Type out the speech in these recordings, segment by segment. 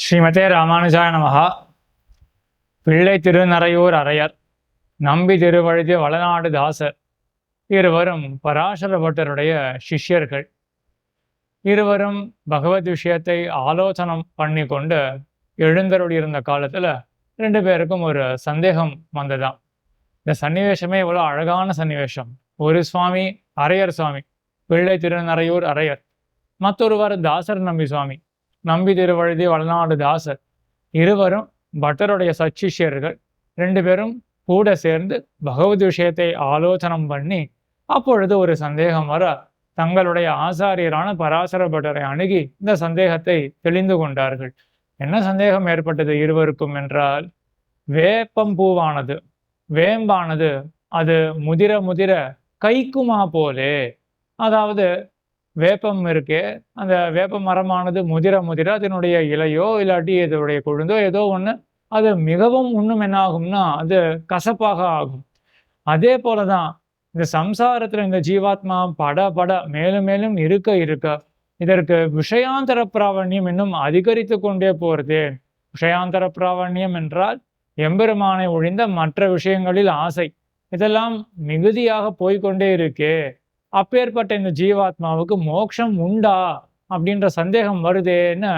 ஸ்ரீமதே ராமானுஜாய நமஹா. பிள்ளை திருநறையூர் அரையர், நம்பி திருவழுதி வளநாடு தாசர் இருவரும் பராசர பட்டருடைய சிஷ்யர்கள். இருவரும் பகவத் விஷயத்தை ஆலோசனம் பண்ணி கொண்டு எழுந்தருளியிருந்த காலத்துல ரெண்டு பேருக்கும் ஒரு சந்தேகம் வந்ததாம். இந்த சன்னிவேஷமே இவ்வளோ அழகான சன்னிவேஷம். ஒரு சுவாமி அரையர் சுவாமி, பிள்ளை திருநறையூர் அரையர், மற்றொருவர் தாசர் நம்பி சுவாமி, நம்பி திருவழுதி வளநாடு தாசர். இருவரும் பட்டருடைய சச்சிஷ்யர்கள். ரெண்டு பேரும் கூட சேர்ந்து பகவத் விஷயத்தை ஆலோசனம் பண்ணி அப்பொழுது ஒரு சந்தேகம் வர தங்களுடைய ஆசாரியரான பராசர பட்டரை அணுகி இந்த சந்தேகத்தை தெளிந்து கொண்டார்கள். என்ன சந்தேகம் ஏற்பட்டது இருவருக்கும் என்றால், வேப்பம்பூவானது வேம்பானது அது முதிர முதிர கைக்குமா போலே, அதாவது வேப்பம் இருக்கே, அந்த வேப்ப மரமானது முதிர முதிர அதனுடைய இலையோ இல்லாட்டி இதனுடைய கொழுந்தோ ஏதோ ஒன்று அது மிகவும் இன்னும் என்ன ஆகும்னா அது கசப்பாக ஆகும். அதே போலதான் இந்த சம்சாரத்துல இந்த ஜீவாத்மா பட பட மேலும் மேலும் இருக்க இருக்க இதற்கு விஷயாந்தர பிராவண்யம் இன்னும் அதிகரித்து கொண்டே போறது. விஷயாந்தர பிராவண்யம் என்றால் எம்பெருமானை ஒழிந்த மற்ற விஷயங்களில் ஆசை, இதெல்லாம் மிகுதியாக போய்கொண்டே இருக்கே. அப்பேற்பட்ட இந்த ஜீவாத்மாவுக்கு மோட்சம் உண்டா அப்படின்ற சந்தேகம் வருதேன்னு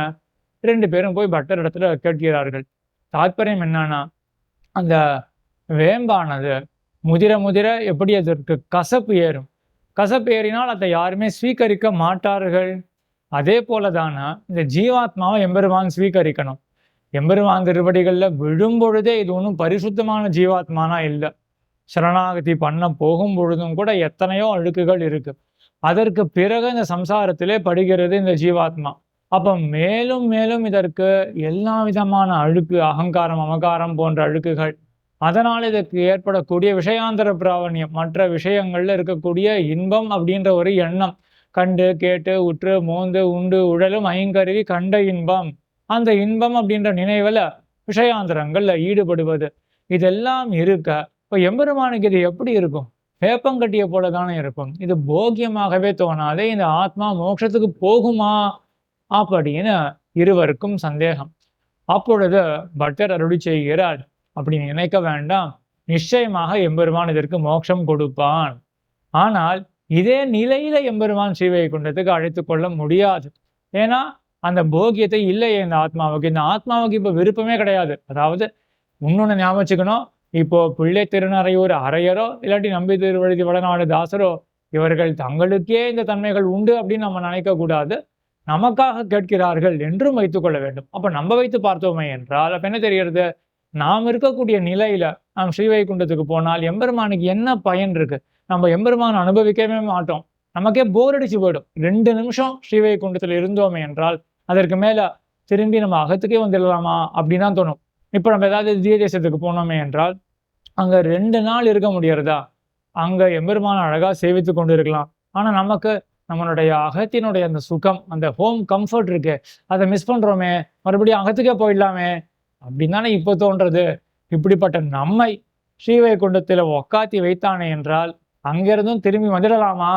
ரெண்டு பேரும் போய் பட்டர் இடத்துல கேட்கிறார்கள். தாத்பரியம் என்னன்னா, அந்த வேம்பானது முதிர முதிர எப்படி அதற்கு கசப்பு ஏறும், கசப்பு ஏறினால் அதை யாருமே ஸ்வீகரிக்க மாட்டார்கள். அதே போலதானா இந்த ஜீவாத்மாவை எம்பெருமான் ஸ்வீகரிக்கணும். எம்பெருமான் திருவடிகளில் விழும் பொழுதே இது ஒன்றும் பரிசுத்தமான ஜீவாத்மானா இல்லை. சரணாகதி பண்ண போகும் பொழுதும் கூட எத்தனையோ அழுக்குகள் இருக்கு. அதற்கு பிறகு இந்த சம்சாரத்திலே படுகிறது இந்த ஜீவாத்மா. அப்ப மேலும் மேலும் இதற்கு எல்லா விதமான அழுக்கு, அகங்காரம் அமகாரம் போன்ற அழுக்குகள், அதனால் இதற்கு ஏற்படக்கூடிய விஷயாந்தர பிராவண்யம், மற்ற விஷயங்கள்ல இருக்கக்கூடிய இன்பம் அப்படின்ற ஒரு எண்ணம், கண்டு கேட்டு உற்று மோந்து உண்டு உழலும் ஐங்கருவி கண்ட இன்பம், அந்த இன்பம் அப்படின்ற நினைவுல விஷயாந்தரங்கள்ல ஈடுபடுவது, இதெல்லாம் இருக்க இப்போ எம்பெருமானுக்கு இது எப்படி இருக்கும்? வேப்பங்கட்டிய போல தானே இருக்கும். இது போக்கியமாகவே தோணாதே. இந்த ஆத்மா மோட்சத்துக்கு போகுமா அப்படின்னு இருவருக்கும் சந்தேகம். அப்பொழுது பட்டர் அருளி செய்கிறார், அப்படி நினைக்க வேண்டாம், நிச்சயமாக எம்பெருமான் இதற்கு மோட்சம் கொடுப்பான். ஆனால் இதே நிலையில எம்பெருமான் ஸ்ரீவைகுண்டத்துக்கு அழைத்து கொள்ள முடியாது. ஏன்னா அந்த போகியத்தை இல்லையே இந்த ஆத்மாவுக்கு. இந்த ஆத்மாவுக்கு இப்போ விருப்பமே கிடையாது. அதாவது இன்னொன்னு ஞாபகம் வச்சுக்கணும், இப்போ பிள்ளை திருநறையூர் அரையரோ இல்லாட்டி நம்பி திருவழுதி வளநாடு தாசரோ இவர்கள் தங்களுக்கே இந்த தன்மைகள் உண்டு அப்படின்னு நம்ம நினைக்க கூடாது. நமக்காக கேட்கிறார்கள் என்றும் வைத்துக்கொள்ள வேண்டும். அப்ப நம்ம வைத்து பார்த்தோமே என்றால் அப்ப என்ன தெரிகிறது, நாம் இருக்கக்கூடிய நிலையில நாம் ஸ்ரீவைகுண்டத்துக்கு போனால் எம்பெருமானுக்கு என்ன பயன் இருக்கு? நம்ம எம்பெருமான் அனுபவிக்கவே மாட்டோம். நமக்கே போர் அடிச்சு போயிடும். 2 நிமிஷம் ஸ்ரீவைகுண்டத்துல இருந்தோமே என்றால் அதற்கு மேல திரும்பி நம்ம அகத்துக்கே வந்துடலாமா அப்படின்னு தான் தோணும். இப்போ நம்ம ஏதாவது திவ்ய தேசத்துக்கு போனோமே என்றால் அங்க 2 நாள் இருக்க முடியறதா? அங்க எம்பெருமான அழகா சேவித்து கொண்டு இருக்கலாம். ஆனா நமக்கு நம்மளுடைய அகத்தினுடைய அந்த சுகம், அந்த ஹோம் கம்ஃபர்ட் இருக்கு, அதை மிஸ் பண்றோமே, மறுபடியும் அகத்துக்கே போயிடலாமே அப்படின்னு தானே இப்போ தோன்றது. இப்படிப்பட்ட நம்மை ஸ்ரீவைகுண்டத்துல உக்காத்தி வைத்தானே என்றால் அங்கிருந்தும் திரும்பி வந்துடலாமா?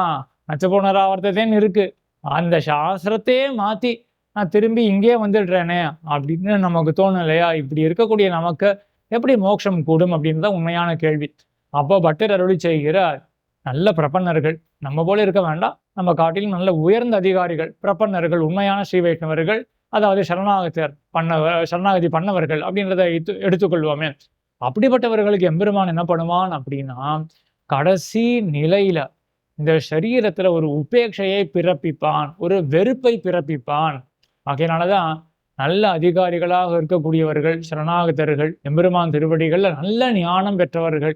நச்சபோனராவர்த்ததேன்னு இருக்கு. அந்த சாஸ்திரத்தையே மாத்தி நான் திரும்பி இங்கே வந்துடுறேனே அப்படின்னு நமக்கு தோணும் இல்லையா? இப்படி இருக்கக்கூடிய நமக்கு எப்படி மோட்சம் கூடும் அப்படின்னு தான் உண்மையான கேள்வி. அப்போ பட்டர் அருளி செய்கிறார், நல்ல பிரபன்னர்கள், நம்ம போல இருக்க வேண்டாம், நம்ம காட்டிலும் நல்ல உயர்ந்த அதிகாரிகள், பிரபன்னர்கள், உண்மையான ஸ்ரீ வைஷ்ணவர்கள், அதாவது சரணாகதி பண்ணவர்கள் அப்படின்றத எடுத்துக்கொள்வோமே. அப்படிப்பட்டவர்களுக்கு எம்பெருமான் என்ன பண்ணுவான் அப்படின்னா, கடைசி நிலையில இந்த சரீரத்துல ஒரு உபேட்சையை பிறப்பிப்பான், ஒரு வெறுப்பை பிறப்பிப்பான். ஆகையினாலதான் நல்ல அதிகாரிகளாக இருக்கக்கூடியவர்கள், சரணாகதர்கள், எம்பெருமான் திருவடிகள்ல நல்ல ஞானம் பெற்றவர்கள்,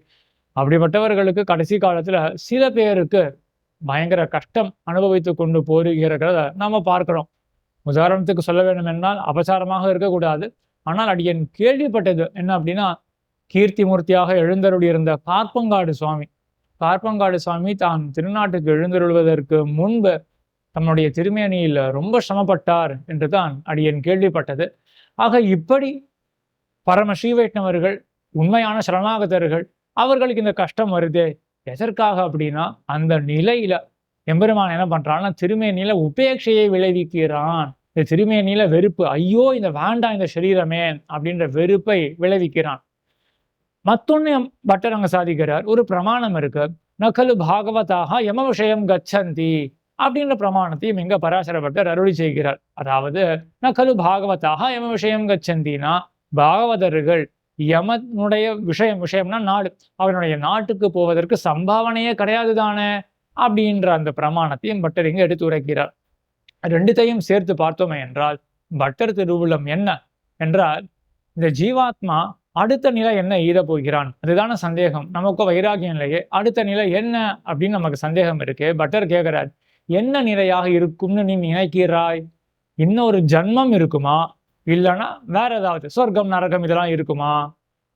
அப்படிப்பட்டவர்களுக்கு கடைசி காலத்துல சில பேருக்கு பயங்கர கஷ்டம் அனுபவித்து கொண்டு போகிறத நாம பார்க்கிறோம். உதாரணத்துக்கு சொல்ல வேண்டும் என்றால் அபசாரமாக இருக்கக்கூடாது, ஆனால் அடியன் கேள்விப்பட்டது என்ன அப்படின்னா, கீர்த்திமூர்த்தியாக எழுந்தருளியிருந்த கார்பங்காடு சுவாமி தான் திருநாட்டுக்கு எழுந்தருள்வதற்கு முன்பு தன்னுடைய திருமேனியில் ரொம்ப சிரமப்பட்டார் என்றுதான் அடியன் கேள்விப்பட்டது. ஆக இப்படி பரம ஸ்ரீ வைஷ்ணவர்கள், உண்மையான சரணாகதர்கள், அவர்களுக்கு இந்த கஷ்டம் வருதே எதற்காக அப்படின்னா, அந்த நிலையில எம்பெருமான் என்ன பண்றான்னா திருமேனியில உபேட்சையை விளைவிக்கிறான். இந்த திருமேனியில வெறுப்பு, ஐயோ இந்த வேண்டாம் இந்த சரீரமே அப்படின்ற வெறுப்பை விளைவிக்கிறான். மத்தொன்னு பட்டர் அங்க சாதிக்கிறார். ஒரு பிரமாணம் இருக்கு. நகலு பாகவதாக யம விஷயம் கச்சந்தி அப்படின்ற பிரமாணத்தையும் இங்க பராசர பட்டர் அருளி செய்கிறார். அதாவது நகலு பாகவதாக யம விஷயம் கச்சந்தினா, பாகவதர்கள் யமனுடைய விஷயம்னா நாடு, அவனுடைய நாட்டுக்கு போவதற்கு சம்பாவனையே கிடையாது தானே அப்படின்ற அந்த பிரமாணத்தையும் பட்டர் இங்க எடுத்து உரைக்கிறார். ரெண்டுத்தையும் சேர்த்து பார்த்தோமே என்றால் பட்டர் திருவுள்ளம் என்ன என்றால், இந்த ஜீவாத்மா அடுத்த நிலை என்ன ஈட போகிறான் அதுதான சந்தேகம். நமக்கு வைராகியம் இல்லையே, அடுத்த நிலை என்ன அப்படின்னு நமக்கு சந்தேகம் இருக்கு. பட்டர் கேட்கிறார், என்ன நிலையாக இருக்கும்னு நீ நினைக்கிறாய்? இன்னொரு ஜன்மம் இருக்குமா? இல்லைன்னா வேற ஏதாவது சொர்க்கம் நரகம் இதெல்லாம் இருக்குமா?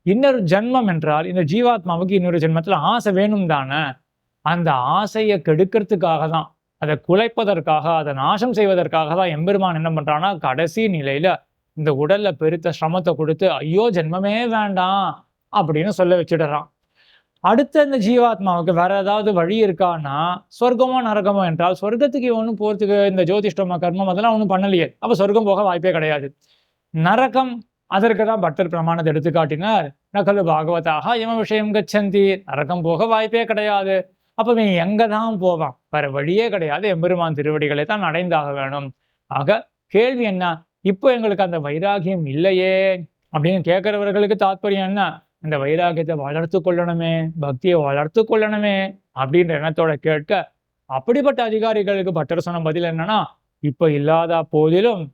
இன்னொரு ஜென்மம் என்றால் இந்த ஜீவாத்மாவுக்கு இன்னொரு ஜென்மத்துல ஆசை வேணும் தானே. அந்த ஆசையை கெடுக்கிறதுக்காக தான், அதை குலைப்பதற்காக, அதை நாசம் செய்வதற்காக தான் எம்பெருமான் என்ன பண்றான்னா கடைசி நிலையில இந்த உடல்ல பெருத்த சிரமத்தை கொடுத்து ஐயோ ஜென்மமே வேண்டாம் அப்படின்னு சொல்ல வச்சுடுறான். அடுத்த இந்த ஜீவாத்மாவுக்கு வேற ஏதாவது வழி இருக்கான்னா, சொர்க்கமோ நரகமோ என்றால் சொர்க்கத்துக்கு ஒன்றும் போறதுக்கு இந்த ஜோதிஷ்டமா கர்மம் அதெல்லாம் ஒன்றும் பண்ணலையே, அப்ப சொர்க்கம் போக வாய்ப்பே கிடையாது. நரகம், அதற்கு தான் பட்டர் பிரமாணத்தை எடுத்து காட்டினார். நகலு பாகவதாக யம விஷயம் கச்சந்தி, நரகம் போக வாய்ப்பே கிடையாது. அப்ப நீ எங்க தான் போவான்? வேற வழியே கிடையாது, எம்பெருமான் திருவடிகளை தான் அடைந்தாக வேணும். ஆக கேள்வி என்ன, இப்போ எங்களுக்கு அந்த வைராகியம் இல்லையே அப்படின்னு கேட்கிறவர்களுக்கு தாற்பயம் என்ன, இந்த வைராகியத்தை வளர்த்து கொள்ளணுமே, பக்தியை வளர்த்து கொள்ளணுமே அப்படின்ற எண்ணத்தோட கேட்க, அப்படிப்பட்ட அதிகாரிகளுக்கு பட்டர் சொன்ன பதில் என்னன்னா, இப்ப இல்லாத போதிலும்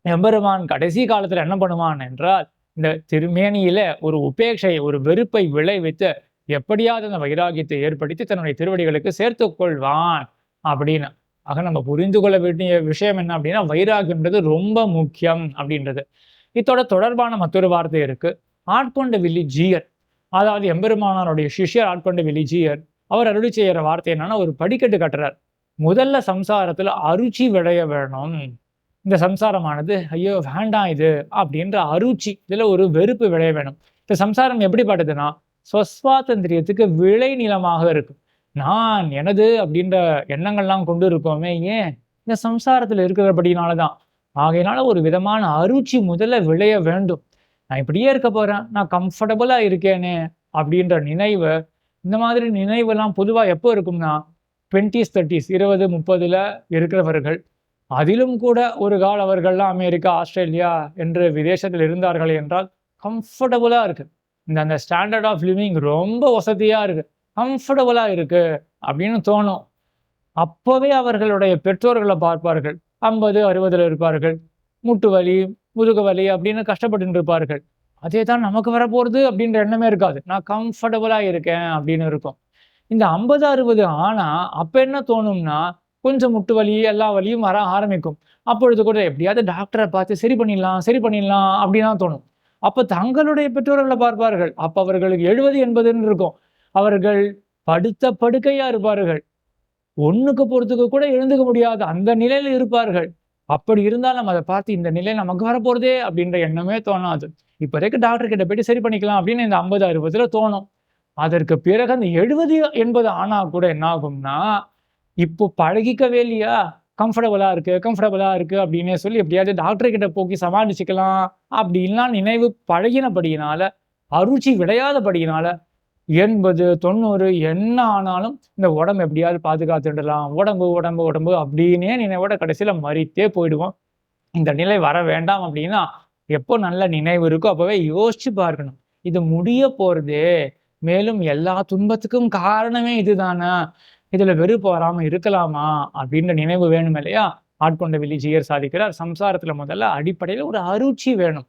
எம்பெருமான் கடைசி காலத்துல என்ன பண்ணுவான் என்றால், இந்த திருமேனியில ஒரு உபேட்சை, ஒரு வெறுப்பை விளைவித்து எப்படியாவது அந்த வைராகியத்தை ஏற்படுத்தி தன்னுடைய திருவடிகளுக்கு சேர்த்து கொள்வான் அப்படின்னு. ஆக நம்ம புரிந்து கொள்ள வேண்டிய விஷயம் என்ன அப்படின்னா, வைராகியம்ன்றது ரொம்ப முக்கியம் அப்படின்றது. இதோட தொடர்பான மற்றொரு வார்த்தை இருக்கு. ஆட்கொண்ட வில்லி ஜீயர், அதாவது எம்பெருமானாருடைய சிஷ்யர் ஆட்கொண்ட வில்லி ஜீயர், அவர் அருளி செய்யற வார்த்தை என்னன்னா, ஒரு படிக்கட்டு கட்டுறார். முதல்ல சம்சாரத்துல அருச்சி விளைய வேணும். இந்த சம்சாரமானது ஐயோ வேண்டாம் இது அப்படின்ற அருச்சி, இதுல ஒரு வெறுப்பு விளைய வேணும். இந்த சம்சாரம் எப்படிப்பட்டதுன்னா, ஸ்வஸ்வாதந்திரியத்துக்கு விளை நிலமாக இருக்கு. நான் எனது அப்படின்ற எண்ணங்கள்லாம் கொண்டு இருக்கோமே, ஏன் இந்த சம்சாரத்துல இருக்கிறபடினாலதான். ஆகையினால ஒரு விதமான அருச்சி முதல்ல விளைய வேண்டும். நான் இப்படியே இருக்க போறேன், நான் கம்ஃபர்டபுளா இருக்கேனே அப்படின்ற நினைவு, இந்த மாதிரி நினைவெல்லாம் பொதுவா எப்போ இருக்கும்னா 20s 30s 20 30ல இருக்கிறவர்கள். அதிலும் கூட ஒரு கால அவர்கள்லாம் அமெரிக்கா, ஆஸ்திரேலியா என்று விதேசத்தில் இருந்தார்கள் என்றால் கம்ஃபர்டபுளா இருக்கு. அந்த ஸ்டாண்டர்ட் ஆஃப் லிவிங் ரொம்ப வசதியா இருக்கு, கம்ஃபர்டபுளா இருக்கு அப்படின்னு தோணும். அப்பவே அவர்களுடைய பெற்றோர்களை பார்ப்பார்கள். 50 60ல இருப்பார்கள். மூட்டு வலி, முதுகு வலி அப்படின்னு கஷ்டப்பட்டு இருப்பார்கள். அதே தான் நமக்கு வரப்போறது அப்படின்ற எண்ணமே இருக்காது. நான் கம்ஃபர்டபுளா இருக்கேன் அப்படின்னு இருக்கும். இந்த 50 60 ஆனா அப்ப என்ன தோணும்னா, கொஞ்சம் முட்டு வலி எல்லா வலியும் வர ஆரம்பிக்கும். அப்பொழுது கூட எப்படியாவது டாக்டரை பார்த்து சரி பண்ணிடலாம் சரி பண்ணிடலாம் அப்படின்னு தான் தோணும். அப்ப தங்களுடைய பெற்றோர்களை பார்ப்பார்கள். அப்ப அவர்களுக்கு 70 80ன்னு இருக்கும். அவர்கள் படுத்த படுக்கையா இருப்பார்கள். ஒண்ணுக்கு போறதுக்கு கூட எழுந்துக்க முடியாது அந்த நிலையில இருப்பார்கள். அப்படி இருந்தாலும் அதை பார்த்து இந்த நிலை நமக்கு வரப்போறதே அப்படின்ற எண்ணமே தோணாது. இப்போதைக்கு டாக்டர் கிட்ட போயிட்டு சரி பண்ணிக்கலாம் அப்படின்னு இந்த 50 60ல தோணும். அதற்கு பிறகு அந்த 70 80 ஆனா கூட என்ன ஆகும்னா, இப்போ பழகிக்கவே இல்லையா, கம்ஃபர்டபுளா இருக்கு அப்படின்னே சொல்லி எப்படியாவது டாக்டர் கிட்ட போக்கி சமாளிச்சுக்கலாம் அப்படின்லாம் நினைவு பழகினபடியினால, அருச்சி விளையாதபடியினால 80 90 என்ன ஆனாலும் இந்த உடம்பு எப்படியாவது பாதுகாத்துடலாம், உடம்பு அப்படின்னே நினைவோட கடைசியில மறித்தே போயிடுவோம். இந்த நிலை வர வேண்டாம் அப்படின்னா, எப்போ நல்ல நினைவு இருக்கோ அப்பவே யோசிச்சு பார்க்கணும். இது முடிய போறதே, மேலும் எல்லா துன்பத்துக்கும் காரணமே இதுதானா, இதுல வெறுப்பு வராம இருக்கலாமா அப்படின்ற நினைவு வேணும் இல்லையா. ஆட்கொண்ட வில்லி ஜீயர் சாதிக்கிறார், சம்சாரத்துல முதல்ல அடிப்படையில ஒரு அருச்சி வேணும்.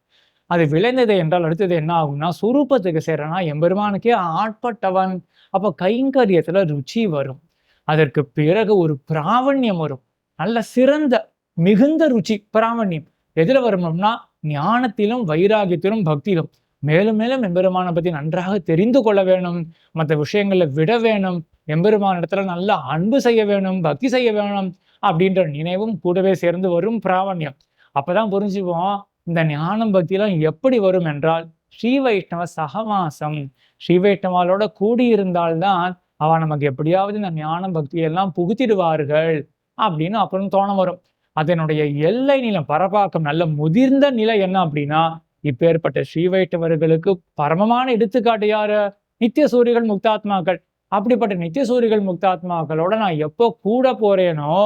அது விளைந்தது என்றால் அடுத்தது என்ன ஆகும்னா, சுரூபத்துக்கு சேரனா எம்பெருமானுக்கே ஆட்பட்டவன். அப்ப கைங்கரியத்துல ருச்சி வரும். அதற்கு பிறகு ஒரு பிராவண்யம் வரும். நல்ல சிறந்த மிகுந்த ருச்சி பிராவண்யம் எதுல வரணும்னா, ஞானத்திலும் வைராகியத்திலும் பக்தியிலும் மேலும் மேலும் எம்பெருமானை பத்தி நன்றாக தெரிந்து கொள்ள வேணும். மற்ற விஷயங்களை விட வேணும். எம்பெருமான இடத்துல நல்ல அன்பு செய்ய வேணும், பக்தி செய்ய வேணும் அப்படின்ற நினைவும் கூடவே சேர்ந்து வரும் பிராவண்யம். அப்பதான் புரிஞ்சுப்போம் இந்த ஞானம் பக்தியெல்லாம் எப்படி வரும் என்றால், ஸ்ரீ வைஷ்ணவ சகவாசம், ஸ்ரீ வைஷ்ணவாலோட கூடியிருந்தால்தான் அவ நமக்கு எப்படியாவது இந்த ஞானம் பக்தியெல்லாம் புகுத்திடுவார்கள் அப்படின்னு அப்புறம் தோண வரும். அதனுடைய எல்லை நிலம் பரப்பாக்கம் நல்ல முதிர்ந்த நிலை என்ன அப்படின்னா, இப்பேற்பட்ட ஸ்ரீ வைஷ்ணவர்களுக்கு பரமமான எடுத்துக்காட்டு யாரு? நித்திய சூரிகள் முக்தாத்மாக்கள். அப்படிப்பட்ட நித்திய சூரிகள் முக்தாத்மாக்களோட நான் எப்போ கூட போறேனோ,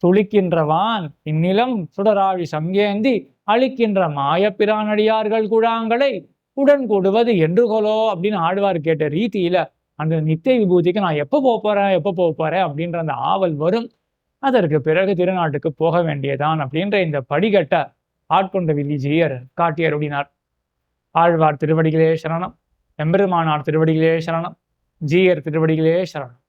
துளிக்கின்றவான் இந்நிலம் சுடராழி சங்கேந்தி அழிக்கின்ற மாயப்பிரானடியார்கள் குழாங்களை உடன் கூடுவது என்று கொலோ அப்படின்னு ஆழ்வார் கேட்ட ரீதியில அந்த நித்திய விபூதிக்கு நான் எப்போ போறேன் அப்படின்ற அந்த ஆவல் வரும். அதற்கு பிறகு திருநாட்டுக்கு போக வேண்டியதான் அப்படின்ற இந்த படிகட்ட ஆட்கொண்ட வில்லிஜீயர் காட்டி அருளினார். ஆழ்வார் திருவடிகளே சரணம், எம்பெருமானார் திருவடிகளே சரணம், ஜீயர் திருவடிகளே சரணம்.